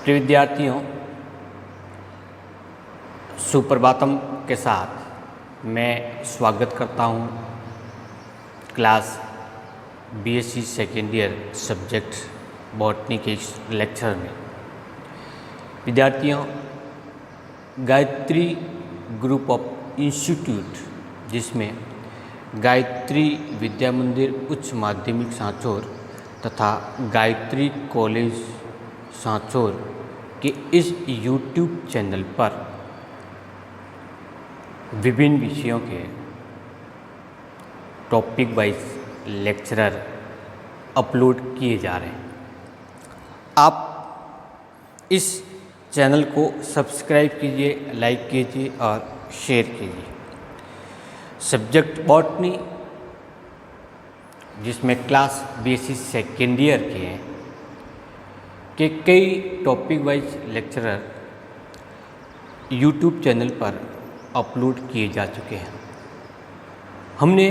प्रिय विद्यार्थियों, सुप्रभातम के साथ मैं स्वागत करता हूं class BSc second year subject botany के इस लेक्चर में। विद्यार्थियों, गायत्री ग्रुप ऑफ इंस्टीट्यूट, जिसमें गायत्री विद्या मंदिर उच्च माध्यमिक सांचौर तथा गायत्री कॉलेज सांचौर के इस YouTube चैनल पर विभिन्न विषयों के टॉपिक वाइज लेक्चरर अपलोड किए जा रहे हैं। आप इस चैनल को सब्सक्राइब कीजिए, लाइक कीजिए और शेयर कीजिए। सब्जेक्ट बॉटनी, जिसमें क्लास बीएससी सेकेंड ईयर के हैं, के कई topic wise lecturer YouTube channel पर अपलोड किए जा चुके हैं। हमने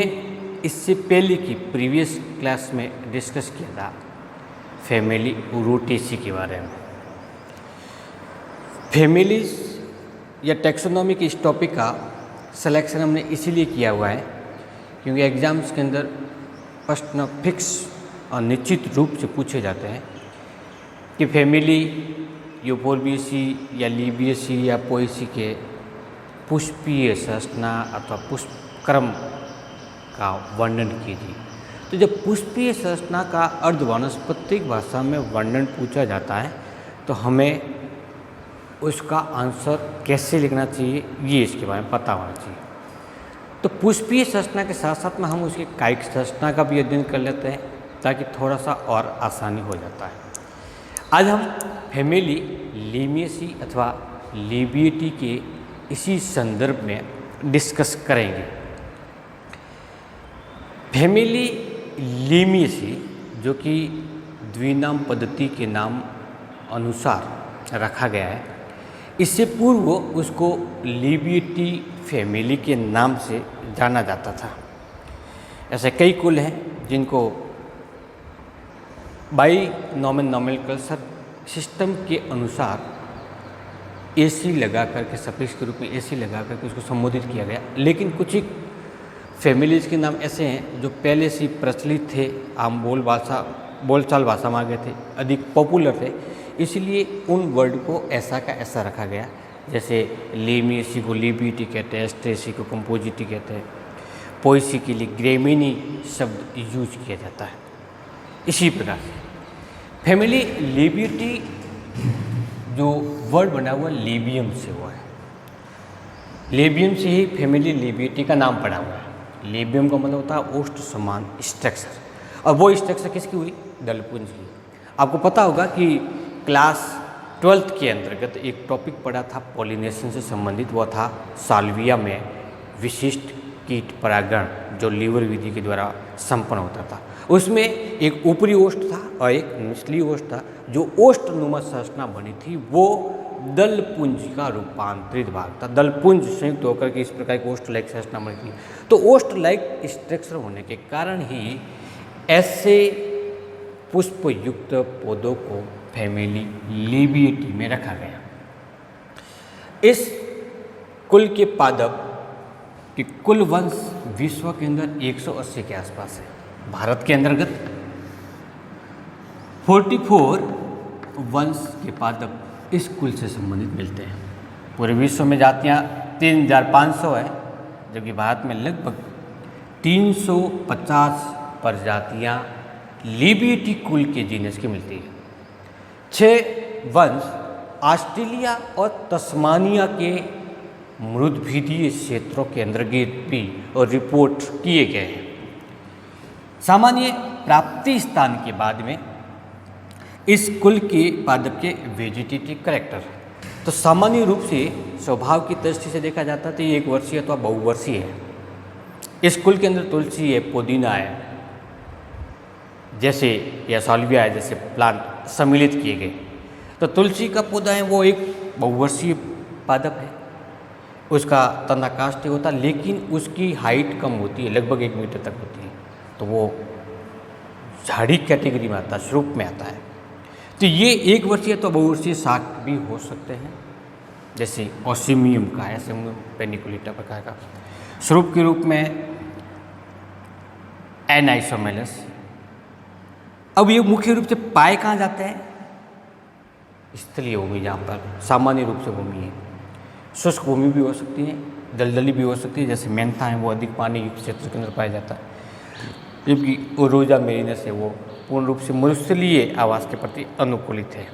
इससे पहले की प्रीवियस क्लास में डिस्कस किया था फैमिली रोटेसी के बारे में। फैमिलीज या टैक्सोनॉमी के इस टॉपिक का सिलेक्शन हमने इसीलिए किया हुआ है क्योंकि एग्ज़ाम्स के अंदर प्रश्न फिक्स और निश्चित रूप से पूछे जाते हैं कि फैमिली यूफोर्बिएसी या लीबिएसी या पोएसी के पुष्पीय संरचना अथवा पुष्पक्रम का वर्णन कीजिए। तो जब पुष्पीय संरचना का अर्धवानस्पतिक भाषा में वर्णन पूछा जाता है तो हमें उसका आंसर कैसे लिखना चाहिए ये इसके बारे में पता होना चाहिए। तो पुष्पीय संरचना के साथ साथ में हम उसके कायिक संरचना का भी अध्ययन कर लेते हैं ताकि थोड़ा सा और आसानी हो जाता है। आज हम फैमिली लीमिएसी अथवा लीबिएटी के इसी संदर्भ में डिस्कस करेंगे। फैमिली लीमिएसी, जो कि द्विनाम पद्धति के नाम अनुसार रखा गया है, इससे पूर्व उसको लीबिएटी फैमिली के नाम से जाना जाता था। ऐसे कई कुल हैं जिनको बाइनोमिनल सिस्टम के अनुसार एसी लगा करके सफिक्स के रूप में एसी लगा करके उसको संबोधित किया गया। लेकिन कुछ ही फैमिलीज के नाम ऐसे हैं जो पहले से प्रचलित थे, आम बोलचाल भाषा में आ गए थे, अधिक पॉपुलर थे, इसलिए उन वर्ड को ऐसा का ऐसा रखा गया। जैसे लीमिएसी को लीबिएटी कहते हैं, एस्ट्रेसी को कंपोजिटी कहते हैं, पोएसी के लिए ग्रेमिनी शब्द यूज किया जाता है। इसी प्रकार से फैमिली लीबिएटी जो वर्ड बना हुआ लीबियम से हुआ है, लीबियम से ही फैमिली लीबिएटी का नाम पड़ा हुआ है। लीबियम का मतलब होता है ओष्ठ समान स्ट्रक्चर, और वो स्ट्रक्चर किसकी हुई? दलपुंज की। आपको पता होगा कि क्लास 12th के अंतर्गत एक टॉपिक पढ़ा था पॉलिनेशन से संबंधित, वो था साल्विया में विशिष्ट कीट परागण जो लीवर विधि के द्वारा संपन्न होता था। उसमें एक ऊपरी ओष्ठ था और एक निचली ओष्ठ था। जो ओष्ठनुमा संरचना बनी थी वो दलपुंज का रूपांतरित भाग था। दलपुंज संयुक्त होकर के इस प्रकार की ओष्ठ लाइक संरचना बनी थी। तो ओष्ठ लाइक स्ट्रक्चर होने के कारण ही ऐसे पुष्पयुक्त पौधों को फैमिली लीबिएटी में रखा गया। इस कुल के पादप कि कुल वंश विश्व के अंदर 180 के आसपास है। भारत के अंतर्गत 44 वंश के पादप इस कुल से संबंधित मिलते हैं। पूरे विश्व में जातियां 3500 है, जबकि भारत में लगभग 350 प्रजातियां लीबिएटी कुल के जीनस की मिलती है। 6 वंश ऑस्ट्रेलिया और तस्मानिया के मृदभीदीय क्षेत्रों के अंतर्गत भी और रिपोर्ट किए गए हैं। सामान्य प्राप्ति स्थान के बाद में इस कुल के पादप के वेजिटेटिव कैरेक्टर, तो सामान्य रूप से स्वभाव की दृष्टि से देखा जाता है तो ये एक वर्षीय अथवा बहुवर्षीय है। इस कुल के अंदर तुलसी है, पुदीना है, जैसे या साल्विया है, जैसे प्लांट सम्मिलित किए गए। तो तुलसी का पौधा है वो एक बहुवर्षीय पादप है। उसका तनाकाष्ठीय होता है, लेकिन उसकी हाइट कम होती है, लगभग 1 मीटर तक होती है। तो वो झाड़ी कैटेगरी में आता है, श्रुप में आता है। तो ये एक वर्षीय तो बहुवर्षीय शाक भी हो सकते हैं, जैसे ओसिमियम का, ऐसे पेनिकुलेटा प्रकार का। स्वरूप के रूप में एनाइसोमेलस। अब ये मुख्य रूप से पाए कहाँ जाते हैं? स्थलीय भूमि, जहाँ पर सामान्य रूप से भूमि है। शुष्क भूमि भी हो सकती है, दलदली भी हो सकती है, जैसे मेंथा है वो अधिक पानी युक्त क्षेत्र के अंदर पाया जाता है, जबकि ओरोजा मेरिनस है वो पूर्ण रूप से मरुस्थलीय आवास के प्रति अनुकूलित है।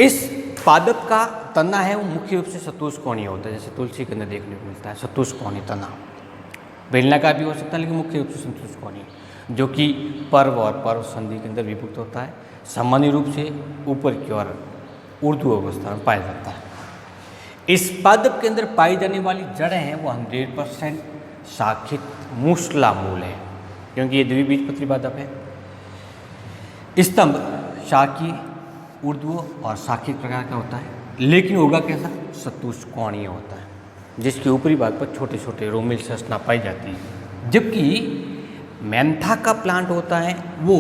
इस पादप का तना है वो मुख्य रूप से चतुष्कोणीय होता है, जैसे तुलसी के अंदर देखने को मिलता है चतुष्कोणीय तना। बेलनाकार भी हो सकता है, लेकिन मुख्य रूप से चतुष्कोणीय, जो कि पर्व और पर्व संधि के अंदर विभक्त होता है। सामान्य रूप से ऊपर की ओर ऊर्ध्व अवस्था में पाया जाता है। इस पादप के अंदर पाई जाने वाली जड़ें हैं वो 100% शाखित मूसला मूल है, क्योंकि ये द्विबीजपत्री पादप है। स्तंभ शाखीय, ऊर्ध्व और शाखित प्रकार का होता है, लेकिन होगा कैसा? चतुष्कोणीय होता है, जिसके ऊपरी भाग पर छोटे छोटे रोमिल संरचना पाई जाती है। जबकि मेंथा का प्लांट होता है वो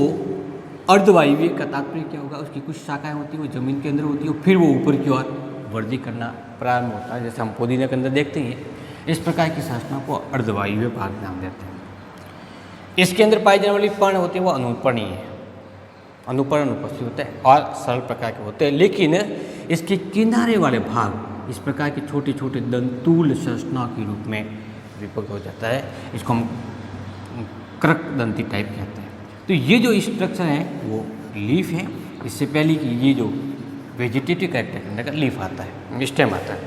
अर्धवायवीय का तात्पर्य क्या होगा? उसकी कुछ शाखाएं होती है वो जमीन के अंदर होती है, फिर वो ऊपर की ओर वृद्धि करना प्रारंभ होता है, जैसे हम पुदीने के अंदर देखते हैं। इस प्रकार की संरचना को अर्धवायवीय भाग नाम देते हैं। इसके अंदर पाई जाने वाली पर्ण होती है वो अनुपर्णीय है, अनुपर्ण उपस्थित होते हैं और सरल प्रकार के होते हैं, लेकिन इसके किनारे वाले भाग इस प्रकार के छोटे छोटे दंतूल संरचना के रूप में विभक्त हो जाता है। इसको हम क्रकदंती टाइप कहते हैं। तो ये जो स्ट्रक्चर है वो लीफ है। इससे पहले कि ये जो वेजिटेटिव कैरेक्टर के अंदर लीफ आता है, स्टेम आता है।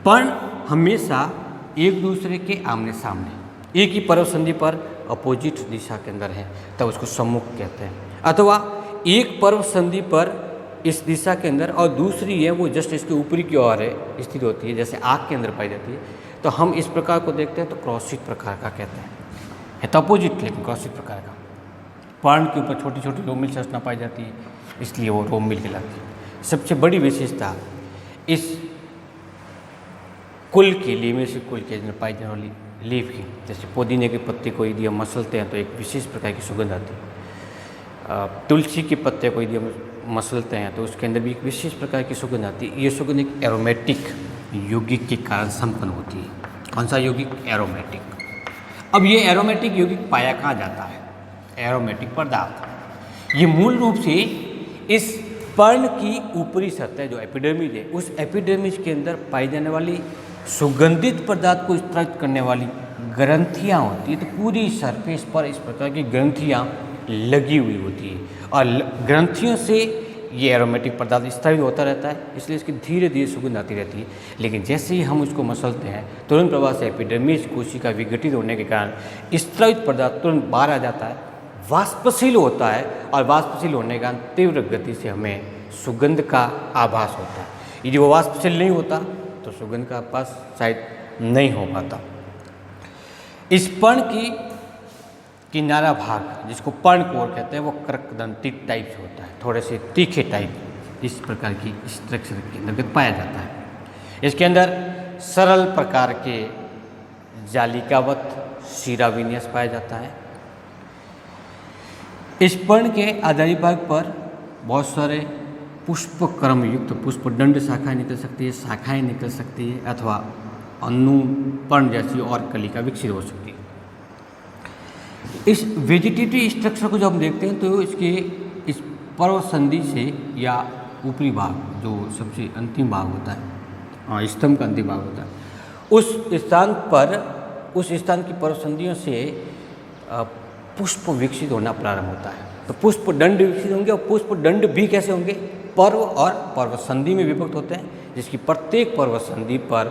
पर्ण हमेशा एक दूसरे के आमने सामने एक ही पर्व संधि पर अपोजिट दिशा के अंदर है, तब उसको सम्मुख कहते हैं। अथवा एक पर्व संधि पर इस दिशा के अंदर और दूसरी है वो जस्ट इसके ऊपरी की ओर है स्थित होती है, जैसे आग के अंदर पाई जाती है। तो हम इस प्रकार को देखते हैं तो क्रॉसित प्रकार का कहते हैं, है तो अपोजिट लेकिन क्रॉसित प्रकार का। पर्ण के ऊपर छोटी छोटी रोमिल संरचना पाई जाती है, इसलिए वो रोमिल कहलाती है। सबसे बड़ी विशेषता इस कुल की, लीमेसी कुल के अंदर पाई जाने वाली लीफ की, जैसे पुदीने के पत्ते को यदि हम मसलते हैं तो एक विशेष प्रकार की सुगंध आती है। तुलसी के पत्ते को यदि हम मसलते हैं तो उसके अंदर भी एक विशेष प्रकार की सुगंध आती है। ये सुगंध एक एरोमेटिक यौगिक के कारण संपन्न होती है। कौन सा यौगिक? एरोमेटिक। अब ये एरोमेटिक यौगिक पाया कहाँ जाता है? एरोमेटिक पदार्थ ये मूल रूप से इस पर्ण की ऊपरी सतह जो एपिडर्मिस है, उस एपिडर्मिस के अंदर पाई जाने वाली सुगंधित पदार्थ को स्त्रावित करने वाली ग्रंथियाँ होती है। तो पूरी सरफेस पर इस प्रकार की ग्रंथियाँ लगी हुई होती है और ग्रंथियों से ये एरोमेटिक पदार्थ स्त्रावित होता रहता है, इसलिए इसकी धीरे धीरे सुगंध आती रहती है। लेकिन जैसे ही हम उसको मसलते हैं तुरंत प्रभाव से एपिडर्मिस कोशिका विघटित होने के कारण स्त्रावित पदार्थ तुरंत बाहर आ जाता है, वाष्पशील होता है और वाष्पशील होने के कारण तीव्र गति से हमें सुगंध का आभास होता है। यदि वो वाष्पशील नहीं होता तो सुगंध का आभास शायद नहीं हो पाता। इस पर्ण की किनारा भाग जिसको पर्ण कोर कहते हैं वो क्रकदंती टाइप से होता है, थोड़े से तीखे टाइप इस प्रकार की स्ट्रक्चर के अंतर्गत पाया जाता है। इसके अंदर सरल प्रकार के जालिकावत शिरा विन्यास पाया जाता है। इस पर्ण के आधारी भाग पर बहुत सारे पुष्प क्रम युक्त पुष्पदंड शाखाएं निकल सकती है, शाखाएं निकल सकती है, अथवा अनुपर्ण जैसी और कलिका विकसित हो सकती है। इस वेजिटेटिव स्ट्रक्चर को जब हम देखते हैं तो इसके इस पर्व संधि से या ऊपरी भाग जो सबसे अंतिम भाग होता है, स्तंभ का अंतिम भाग होता है, उस स्थान की पर्व संधियों से पुष्प विकसित होना प्रारंभ होता है। तो पुष्प दंड विकसित होंगे और पुष्प दंड भी कैसे होंगे? पर्व और पर्व संधि में विभक्त होते हैं, जिसकी प्रत्येक पर्व संधि पर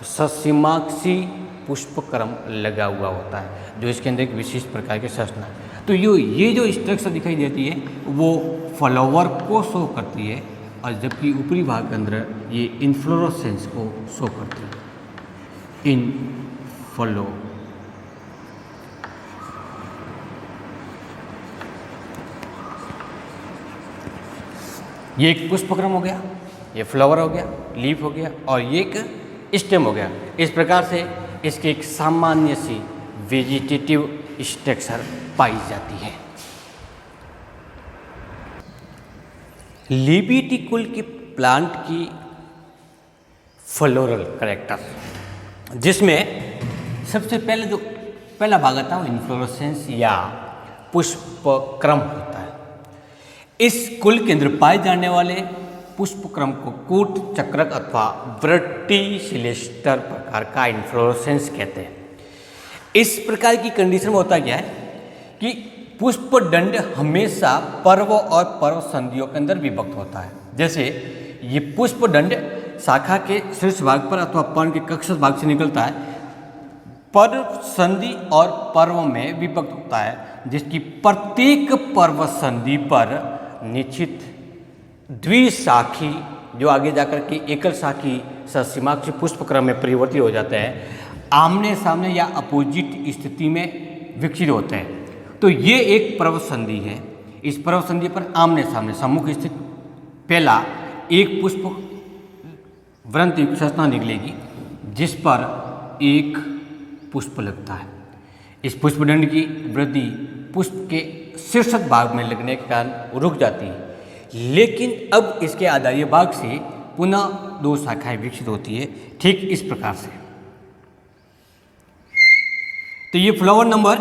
ससीमाक्षी पुष्पक्रम लगा हुआ होता है, जो इसके अंदर एक विशेष प्रकार के संरचना है। तो ये जो स्ट्रक्चर दिखाई देती है वो फ्लावर को शो करती है, और जबकि ऊपरी भाग के अंदर ये इन्फ्लोरेसेंस को शो करती है। इनफ्लो ये एक पुष्पक्रम हो गया, ये फ्लावर हो गया, लीफ हो गया, और ये एक स्टेम हो गया। इस प्रकार से इसकी एक सामान्य सी वेजिटेटिव स्ट्रक्चर पाई जाती है। लिबिटी कुल की प्लांट की फ्लोरल कैरेक्टर, जिसमें सबसे पहले जो पहला भाग आता है वो इन्फ्लोरेसेंस या पुष्पक्रम होता है। इस कुल के अंदर पाए जाने वाले पुष्पक्रम को कूट चक्रक अथवा वर्टिसिलेस्टर प्रकार का इन्फ्लोरेसेंस कहते हैं। इस प्रकार की कंडीशन में होता क्या है कि पुष्पदंड हमेशा पर्व और पर्व संधियों के अंदर विभक्त होता है। जैसे ये पुष्पदंड शाखा के शीर्ष भाग पर अथवा पर्ण के कक्ष भाग से निकलता है, पर्व संधि और पर्व में विभक्त होता है, जिसकी प्रत्येक पर्व संधि पर निश्चित द्विशाखी, जो आगे जाकर के एकल शाखी ससीमाक्षी पुष्पक्रम में परिवर्तित हो जाते हैं, आमने सामने या अपोजिट स्थिति में विकसित होते हैं। तो ये एक पर्व संधि है। इस पर्व संधि पर आमने सामने सम्मुख स्थित पहला एक पुष्प वृंत युक्त संरचना निकलेगी, जिस पर एक पुष्प लगता है। इस पुष्पदंड की वृद्धि पुष्प के शीर्षक भाग में लगने के कारण रुक जाती है, लेकिन अब इसके आधारीय भाग से पुनः दो शाखाएं विकसित होती है, ठीक इस प्रकार से। तो ये फ्लावर नंबर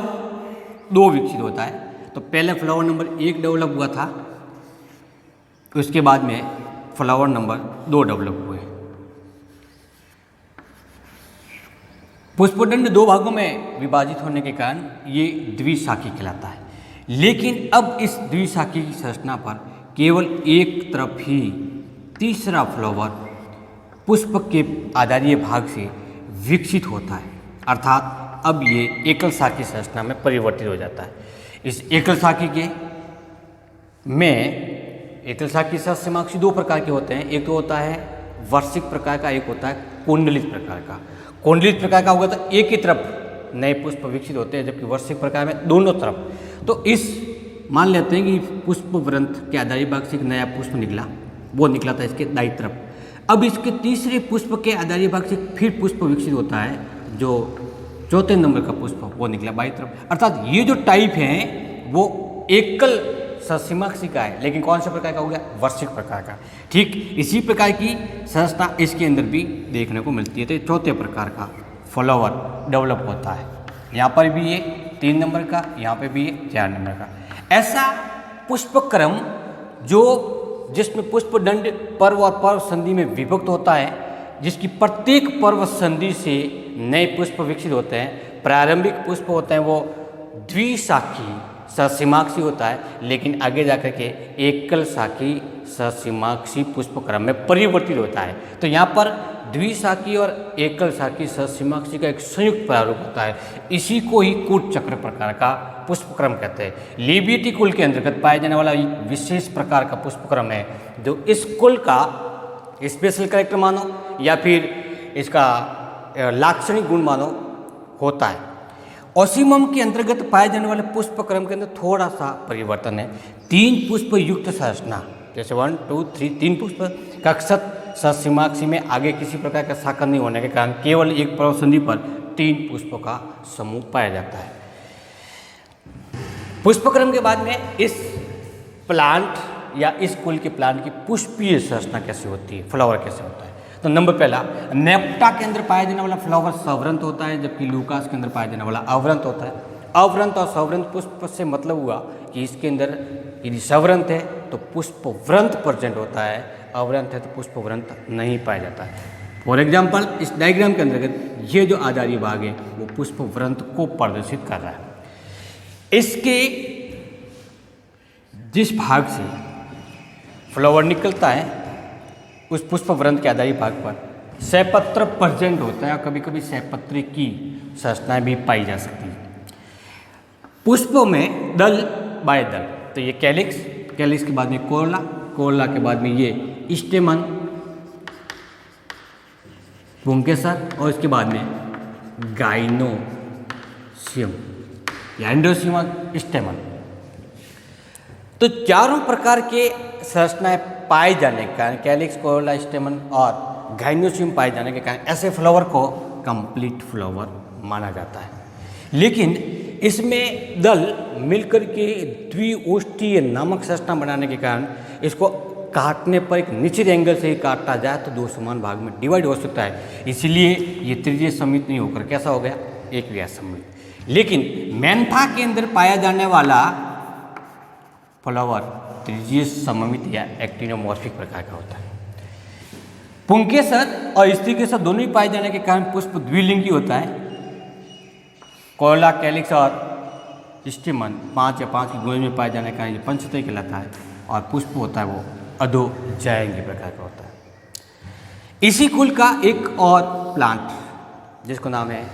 2 विकसित होता है। तो पहले फ्लावर नंबर 1 डेवलप हुआ था, उसके बाद में फ्लावर नंबर 2 डेवलप हुए। पुष्पदंड 2 भागों में विभाजित होने के कारण ये द्विशाखी कहलाता है, लेकिन अब इस द्विशाखी की संरचना पर केवल एक तरफ ही तीसरा फ्लावर पुष्प के आधारीय भाग से विकसित होता है, अर्थात अब ये एकल शाखी संरचना में परिवर्तित हो जाता है। इस एकल शाखी के में एकल शाखी ससीमाक्षी 2 प्रकार के होते हैं। एक तो होता है वार्षिक प्रकार का, एक होता है कुंडलित प्रकार का। कुंडलित प्रकार का होगा तो एक ही तरफ नए पुष्प विकसित होते हैं, जबकि वार्षिक प्रकार में दोनों तरफ। तो इस मान लेते हैं कि पुष्प वृंत के आधारीय भाग से एक नया पुष्प निकला, वो निकला था इसके दाईं तरफ। अब इसके तीसरे पुष्प के आधारीय भाग से फिर पुष्प विकसित होता है, जो चौथे नंबर का पुष्प वो निकला बाईं तरफ। अर्थात ये जो टाइप है वो एकल ससीमाक्षी का है, लेकिन कौन सा प्रकार का हो गया? वार्षिक प्रकार का। ठीक इसी प्रकार की संरचना इसके अंदर भी देखने को मिलती है। तो चौथे प्रकार का फ्लावर डेवलप होता है। यहाँ पर भी ये 3 नंबर का, यहाँ पे भी ये 4 नंबर का। ऐसा पुष्पक्रम जिसमें पुष्पदंड पर्व और पर्व संधि में विभक्त होता है, जिसकी प्रत्येक पर्व संधि से नए पुष्प विकसित होते हैं। प्रारंभिक पुष्प होते हैं वो द्विशाखी ससीमाक्षी होता है, लेकिन आगे जाकर के एकल शाखी ससीमाक्षी पुष्पक्रम में परिवर्तित होता है। तो यहाँ पर द्विशाखी और एकल शाखी ससीमाक्षी का एक संयुक्त प्रारूप होता है। इसी को ही कूट चक्र प्रकार का पुष्पक्रम कहते हैं। लिबिटी कुल के अंतर्गत पाया जाने वाला एक विशेष प्रकार का पुष्पक्रम है, जो इस कुल का स्पेशल कैरेक्टर मानो या फिर इसका लाक्षणिक गुण मानो होता है। ओसीमम के अंतर्गत पाए जाने वाले पुष्पक्रम के अंदर थोड़ा सा परिवर्तन है। 3 पुष्प युक्त संरचना, जैसे 1 2 3 3 पुष्प कक्षत ससीमाक्षी में आगे किसी प्रकार का शाखा नहीं होने के कारण केवल एक पर्व संधि पर 3 पुष्पों का समूह पाया जाता है। पुष्पक्रम के बाद में इस प्लांट या इस कुल के प्लांट की पुष्पीय संरचना कैसे होती है, फ्लावर कैसे होता है। तो नंबर पहला, नेप्टा के अंदर पाया जाने वाला फ्लावर सवृंत होता है, जबकि लूकास के अंदर पाया जाने वाला अवृंत होता है। अवृंत और सवृंत पुष्प से मतलब हुआ कि इसके अंदर यदि सवृंत है तो पुष्पवृंत प्रेजेंट होता है, अवृंत है तो पुष्पवृंत नहीं पाया जाता है। फॉर एग्जाम्पल इस डायग्राम के अंतर्गत ये जो आधारीय भाग है वो पुष्पवृंत को प्रदर्शित कर रहा है। इसके जिस भाग से फ्लावर निकलता है उस पुष्पवृंत के आधारीय भाग पर सहपत्र प्रेजेंट होता है, और कभी कभी सहपत्री की संरचनाएं भी पाई जा सकती है। पुष्पों में दल बाय दल, तो ये कैलिक्स, कैलिक्स के बाद में कोरला, कोरला के बाद में ये स्टेमन पुंकेसर, और इसके बाद में गाइनोसियम या एंडोसियम स्टेमन। तो चारों प्रकार के संरचनाएं पाए जाने के कारण, कैलिक्स, कोरला, स्टेमन और गाइनोसियम पाए जाने के कारण ऐसे फ्लावर को कंप्लीट फ्लावर माना जाता है। लेकिन इसमें दल मिलकर के द्विओष्ठीय नामक संरचना बनाने के कारण इसको काटने पर एक निश्चित एंगल से ही काटा जाए तो दो समान भाग में डिवाइड हो सकता है, इसलिए ये त्रिज्यीय सममित नहीं होकर कैसा हो गया, एक व्यास सममित। लेकिन मेंथा के अंदर पाया जाने वाला फ्लावर त्रिज्यीय सममित या एक्टिनोमॉर्फिक प्रकार का होता है। पुंकेसर और स्त्रीकेसर दोनों ही पाए जाने के कारण पुष्प द्विलिंगी होता है। कोयला, कैलिक्स और स्टिमन 5 या 5 की गुण में पाए जाने के कारण ये पंचतई कहलाता है, और पुष्प होता है वो अधोजायंगी प्रकार का होता है। इसी कुल का एक और प्लांट जिसका नाम है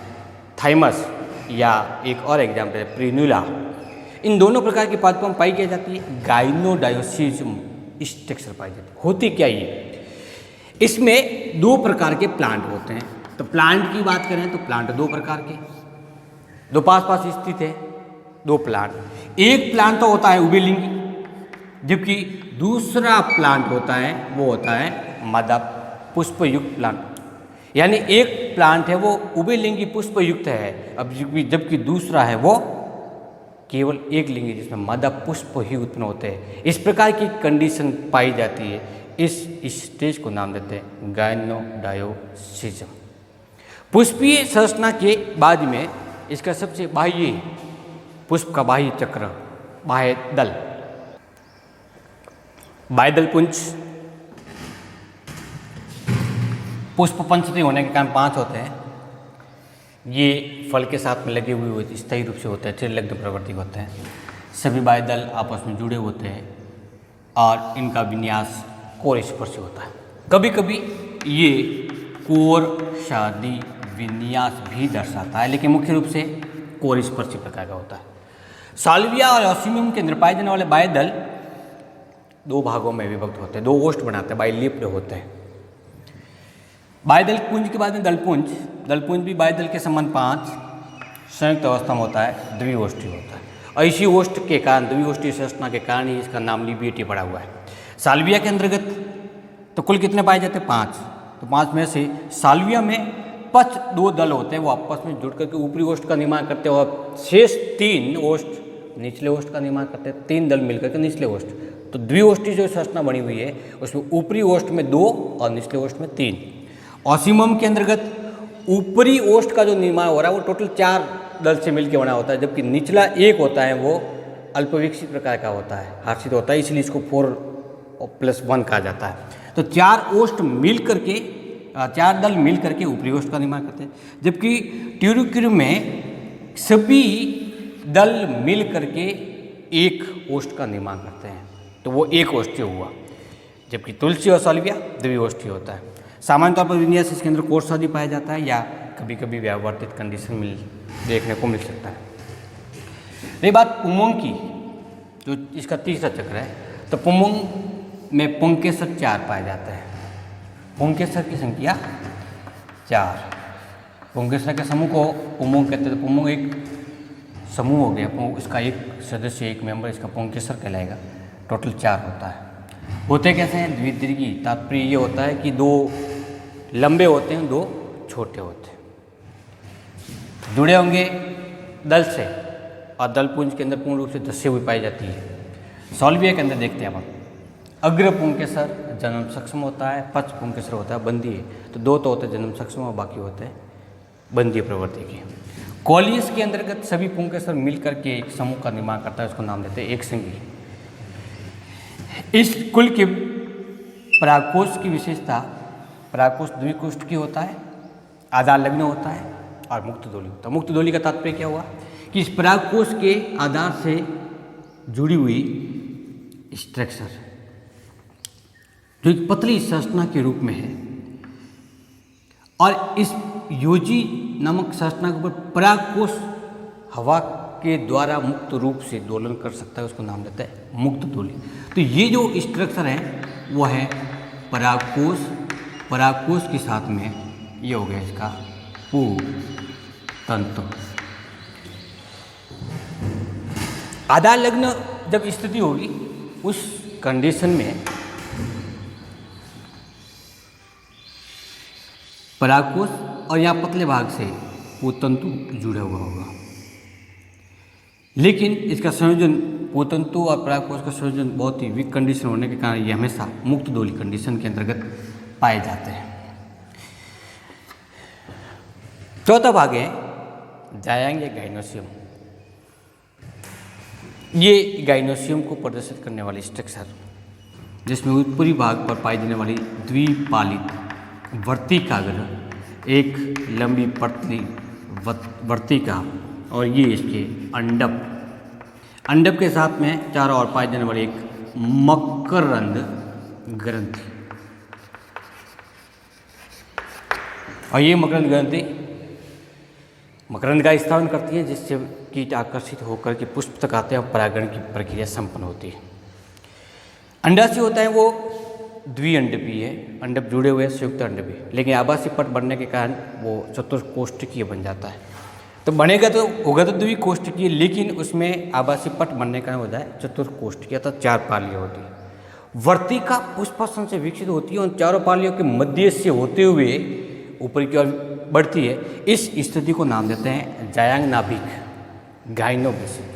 थाइमस, या एक और एग्जाम्पल है प्रिनुला, इन दोनों प्रकार की पादपों में पाई क्या जाती है, गाइनोडायोसिज्म स्ट्रक्चर पाई जाती है। होती क्या ये, इसमें दो प्रकार के प्लांट होते हैं। तो प्लांट की बात करें तो प्लांट दो प्रकार के, दो पास पास स्थित है दो प्लांट। एक प्लांट तो होता है उभयलिंगी, जबकि दूसरा प्लांट होता है वो होता है मादा पुष्पयुक्त प्लांट। यानी एक प्लांट है वो उभयलिंगी पुष्पयुक्त है, अब जबकि दूसरा है वो केवल एक लिंगी जिसमें मादा पुष्प ही उत्पन्न होते हैं। इस प्रकार की कंडीशन पाई जाती है। इस स्टेज को नाम देते हैं गाइनोडायोसिज्म। पुष्पीय संरचना के बाद में इसका सबसे बाह्य पुष्प का बाह्य चक्र बाह्य दल, बाह्यदल पुंज, पुष्प पंचतई होने के कारण 5 होते हैं। ये फल के साथ में लगे हुए होते, स्थायी रूप से होते हैं, चिरलग्न प्रवृत्ति होते हैं। सभी बाह्यदल आपस में जुड़े होते हैं और इनका विन्यास कोर स्पर्शी होता है। कभी कभी ये कोर शादी विन्यास भी दर्शाता है, लेकिन मुख्य रूप से कोर स्पर्शी प्रकार का होता है। साल्विया और ऑसिमियम के अंदर पाए जाने वाले बाह्यदल दो भागों में विभक्त होते हैं, दो ओष्ठ बनाते हैं, बाइलिप्ड होते हैं। बाह्यदल पुंज के बाद में दलपुंज, दलपुंज भी बाह्यदल के समान 5 संयुक्त अवस्था में होता है, द्विओष्ठी होता है। और इसी ओष्ठ के कारण, द्विओष्ठी संरचना के कारण ही इसका नाम लिबिएटी पड़ा हुआ है। साल्विया के अंतर्गत तो कुल कितने पाए जाते हैं, 5। तो 5 में से साल्विया में पच 2 दल होते हैं, वो आपस में जुड़ करके ऊपरी ओष्ठ का निर्माण करते हैं, और शेष 3 ओष्ठ निचले ओष्ठ का निर्माण करते हैं। 3 दल मिलकर के निचले ओष्ठ, तो द्विओष्ठी जो संरचना बनी हुई है उसमें ऊपरी ओष्ठ में 2 और निचले ओष्ठ में 3। ऑसिमम के अंतर्गत ऊपरी ओष्ठ का जो निर्माण हो रहा है वो टोटल 4 दल से मिलकर बना होता है, जबकि निचला एक होता है वो अल्पविकसित प्रकार का होता है, हर्षित होता है, इसलिए इसको 4+1 कहा जाता है। तो 4 ओष्ठ मिल करके 4 दल मिल करके ऊपरी ओष्ठ का निर्माण करते हैं, जबकि ट्यूरिक्यूल में सभी दल मिल करके एक ओष्ठ का निर्माण करते हैं, तो वो एक ओष्ठी हुआ। जबकि तुलसी और साल्विया द्विओष्ठी होता है। सामान्य तौर पर विन्यास इसके अंदर कोर्स आदि पाया जाता है, या कभी कभी व्यावर्तित कंडीशन देखने को मिल सकता है। रही बात पुंमोंग की, जो इसका तीसरा चक्र है, तो पुंमोंग में पुंकेसर 4 पाए जाते हैं। पुंकेसर की संख्या 4। पुंकेसर के समूह को पुंमोंग कहते हैं। तो पुंमोंग एक समूह हो गया, इसका एक सदस्य, एक मेंबर इसका पुंकेसर कहलाएगा। टोटल 4 होता है। होते कैसे हैं, द्विदीर्घी, तात्पर्य ये होता है कि 2 लंबे होते हैं, 2 छोटे होते हैं, जुड़े होंगे दल से, और दलपुंज के अंदर पूर्ण रूप से धसे हुई पाई जाती है। साल्विया के अंदर देखते हैं हम, अग्र पुंकेसर जन्म सक्षम होता है, पक्ष पुंकेसर होता है बंदी है। तो 2 तो होते हैं जन्म सक्षम और बाकी होते हैं बंदी प्रवृत्ति के। कॉलियस के अंतर्गत सभी पुंकेसर मिलकर के एक समूह का निर्माण करता है, उसको नाम देते हैं एक संगी। इस कुल के परागकोश की विशेषता, परागकोश द्विकोष्ठ की होता है, आधार लग्न होता है और मुक्त दोली होता है। मुक्त दोली का तात्पर्य क्या हुआ कि इस परागकोश के आधार से जुड़ी हुई स्ट्रक्चर जो एक पतली संरचना के रूप में है, और इस योजी नामक संरचना के ऊपर परागकोश हवा के द्वारा मुक्त रूप से दोलन कर सकता है, उसको नाम देता है मुक्त दोली। तो ये जो स्ट्रक्चर है वो है परागकोश, परागकोश के साथ में ये हो गया इसका तंतु। आधार लग्न जब स्थिति होगी उस कंडीशन में परागकोश और यहाँ पतले भाग से वो तंतु जुड़ा हुआ होगा, लेकिन इसका संयोजन पोतंतु और परागकोश का संयोजन बहुत ही वीक कंडीशन होने के कारण ये हमेशा मुक्त दोली कंडीशन के अंतर्गत पाए जाते हैं। चौथा भाग है जायांग या गाइनोसियम। ये गाइनोसियम को प्रदर्शित करने वाली स्ट्रक्चर जिसमें ऊपरी भाग पर पाई जाने वाली द्विपालित वर्तिकाग्र, एक लंबी पतली वर्तिका और ये इसके अंडप के साथ में चारों ओर पाई जाने वाली एक मकरंद ग्रंथि। और ये मकरंद ग्रंथि मकरंद का स्थापन करती है जिससे कीट आकर्षित होकर के पुष्प तक आते हैं और परागण की प्रक्रिया संपन्न होती है। अंडाशय होता है वो द्विअंडपीय है, अंडप जुड़े हुए संयुक्त अंडपीय, लेकिन आभासी पट बनने के कारण वो चतुर्कोष्ठकीय बन जाता है। तो बनेगा तो होगा तो द्विकोष्ठकीय, लेकिन उसमें आभासी पट बनने का होता है चतुर्कोष्ठकीय, अर्थात 4 पालियाँ होती है। वर्तिका पुष्पासन से विकसित होती है और चारों पालियों के मध्य से होते हुए ऊपर की ओर बढ़ती है। इस स्थिति को नाम देते हैं जायांग नाभिक गाइनोबेसिक,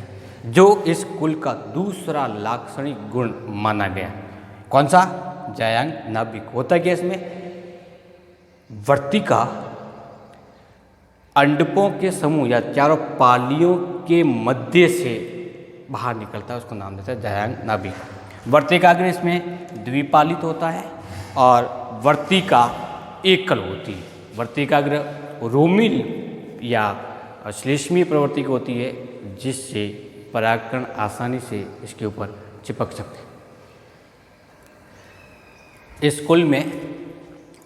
जो इस कुल का दूसरा लाक्षणिक गुण माना गया। कौन सा? जायांग नाभिक। होता क्या इसमें? वर्तिका अंडपों के समूह या चारों पालियों के मध्य से बाहर निकलता है, उसको नाम देता है जायांग नाभिक। वर्तिकाग्र इसमें द्विपालित होता है और वर्तिका एकल होती है। वर्तिकाग्र रोमिल या श्लेष्मीय प्रवृत्ति की होती है जिससे परागकण आसानी से इसके ऊपर चिपक सकते। इस कुल में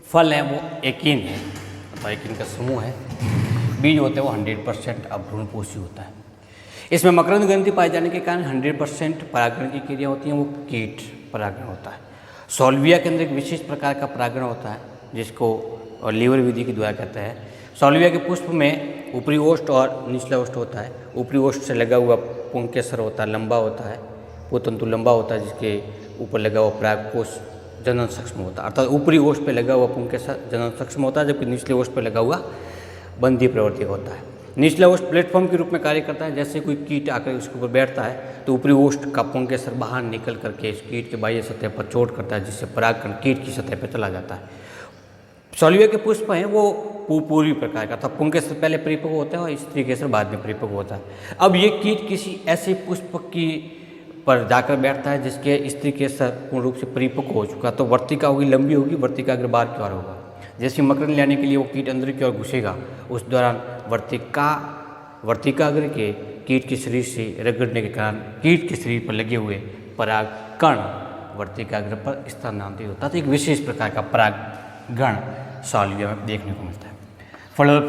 फल है वो एकीन है, तो एकीन का समूह है। बीज होते हैं वो 100% अभ्रूणपोषी होता है। इसमें मकरंद ग्रंथि पाए जाने के कारण 100% परागण की क्रिया होती है, वो कीट परागण होता है। सॉल्विया के अंदर एक विशेष प्रकार का परागण होता है जिसको लीवर विधि के द्वारा कहते हैं। सॉल्विया के पुष्प में ऊपरी ओष्ठ और निचला ओष्ठ होता है। ऊपरी ओष्ठ से लगा हुआ पुंकेसर होता है, लंबा होता है, पोतंतु लंबा होता है, जिसके ऊपर लगा हुआ परागकोश जनन सक्षम होता है। अर्थात ऊपरी ओष्ठ पे लगा हुआ पुंकेसर जनन सक्षम होता है, जबकि निचले ओष्ठ पे लगा हुआ बंधी प्रवृत्ति होता है। निचला ओष्ठ प्लेटफॉर्म के रूप में कार्य करता है। जैसे कोई कीट आकर उसके ऊपर बैठता है तो ऊपरी ओष्ठ का पुंकेसर बाहर निकल करके इस कीट के बाह्य सतह पर चोट करता है, जिससे परागकण कीट की सतह पर चला जाता है। सॉल्विया के पुष्प हैं वो पूर्वी प्रकार का, अर्थात पुंकेसर पहले परिपक्व होता है और स्त्री केसर बाद में परिपक्व होता है। अब ये कीट किसी ऐसे पुष्प की पर जाकर बैठता है जिसके स्त्री केसर पूर्ण रूप से परिपक्व हो चुका, तो वर्तिका होगी, लंबी होगी, वर्तिकाग्र बाहर की ओर होगा। जैसे मकरंद लेने के लिए वो कीट अंदर की ओर घुसेगा, उस दौरान वर्तिकाग्र के कीट के शरीर से रगड़ने के कारण कीट के शरीर पर लगे हुए परागकण वर्तिकाग्र पर स्थानांतरित होता है। तो एक विशेष प्रकार का परागण साल्विया में देखने को मिलता है।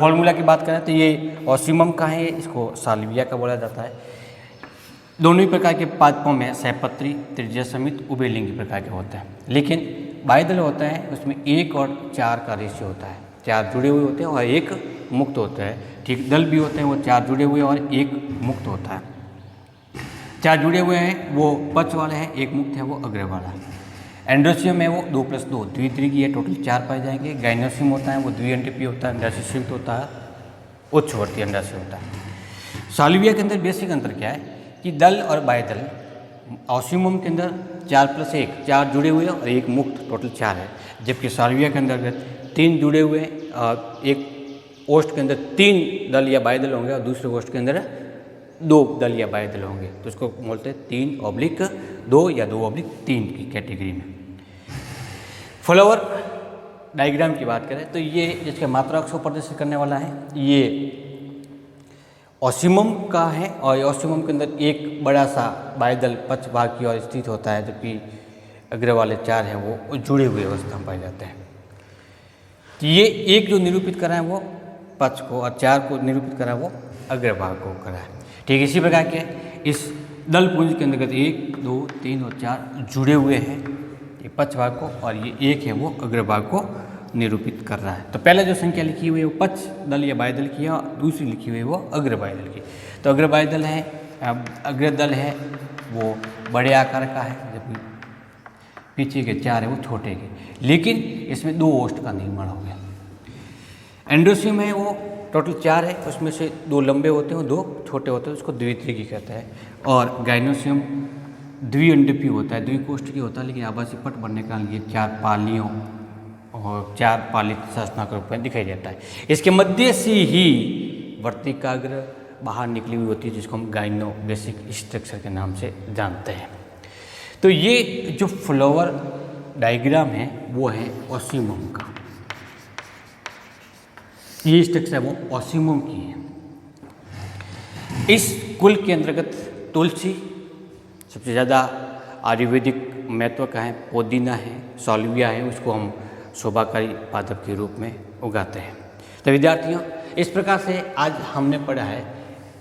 फॉर्मूला की बात करें तो ये ऑसिमम का है, इसको साल्विया का बोला जाता है। दोनों ही प्रकार के पादपों में सहपत्री, त्रिज्या समित, उभयलिंगी प्रकार के होते हैं। लेकिन बाह्यदल होता है उसमें 1 और 4 का रेशियो होता है। 4 जुड़े हुए होते हैं और 1 मुक्त होता है। ठीक, दल भी होते हैं वो 4 जुड़े हुए और 1 मुक्त होता है। 4 जुड़े हुए हैं वो पक्ष वाले हैं, 1 मुक्त है वो अग्र वाला है। एंड्रोसियम है वो 2+2 द्वित्रिकी है, टोटल 4 पाए जाएंगे। गाइनोसियम होता है वो द्विअंडपीय होता है, अंडाशय संयुक्त होता है, उच्चवर्ती अंडाशय होता है। साल्विया के अंदर बेसिक अंतर क्या है कि दल और बाह्यदल, ऑसिमम के अंदर 4+1 4 जुड़े हुए और 1 मुक्त, टोटल 4 है। जबकि साल्विया के अंतर्गत 3 जुड़े हुए, एक ओष्ठ के अंदर 3 दल या बाह्यदल होंगे और दूसरे ओष्ठ के अंदर 2 दल या बाह्यदल होंगे, तो उसको बोलते हैं 3/2 या 2/3 की कैटेगरी में। फ्लावर डायग्राम की बात करें तो ये जिसके मात्रा अक्ष को प्रदर्शित करने वाला है ये ऑसिमम का है, और ऑसिमम के अंदर एक बड़ा सा बाह्यदल पक्ष भाग की ओर स्थित होता है, जबकि अग्र वाले 4 हैं वो जुड़े हुए अवस्था में पाए जाते हैं। तो ये एक जो निरूपित करा है वो पक्ष को और 4 को निरूपित करा वो अग्रभाग को करा है। ठीक इसी प्रकार के इस दल पुंज के अंतर्गत 1, 2, 3 और 4 जुड़े हुए हैं ये पक्ष भाग को, और ये 1 है वो अग्रभाग को निरूपित कर रहा है। तो पहले जो संख्या लिखी हुई है वो पक्ष दल या बाह्यदल की है और दूसरी लिखी हुई है वो अग्र बाह्यदल की। तो अग्र बाह्यदल है, अग्रदल है वो बड़े आकार का है, जबकि पीछे के 4 है वो छोटे के, लेकिन इसमें 2 ओष्ठ का निर्माण हो गया। एंड्रोसियम है वो टोटल 4 है, उसमें से 2 लंबे होते हैं, 2 छोटे होते हैं, उसको द्वितीयकी कहता है। और गाइनोसियम द्विअंडपी होता है, द्विकोष्ठकी होता है, लेकिन आवासीय पट बनने के कारण ये 4 पालियों और 4 पालित संरचना के रूप में दिखाई देता है। इसके मध्य से ही वर्तिकाग्र बाहर निकली हुई होती है, जिसको हम गाइनो बेसिक स्ट्रक्चर के नाम से जानते हैं। तो ये जो फ्लावर डायग्राम है वो है ओसीमम का, ये स्ट्रक्चर वो ओसीमम की है। इस कुल के अंतर्गत तुलसी सबसे ज़्यादा आयुर्वेदिक महत्व का है, पुदीना है, सॉल्विया है, उसको हम शोभाकारी पादप के रूप में उगाते हैं। तो विद्यार्थियों, इस प्रकार से आज हमने पढ़ा है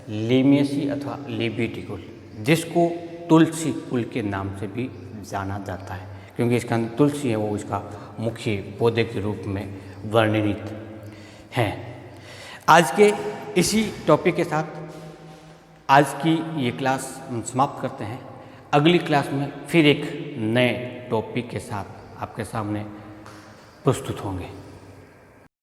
लिमिएसी अथवा लेबिटिकुल, जिसको तुलसी कुल के नाम से भी जाना जाता है, क्योंकि इसका तुलसी है वो इसका मुख्य पौधे के रूप में वर्णित है। आज के इसी टॉपिक के साथ आज की ये क्लास हम समाप्त करते हैं। अगली क्लास में फिर एक नए टॉपिक के साथ आपके सामने प्रस्तुत होंगे।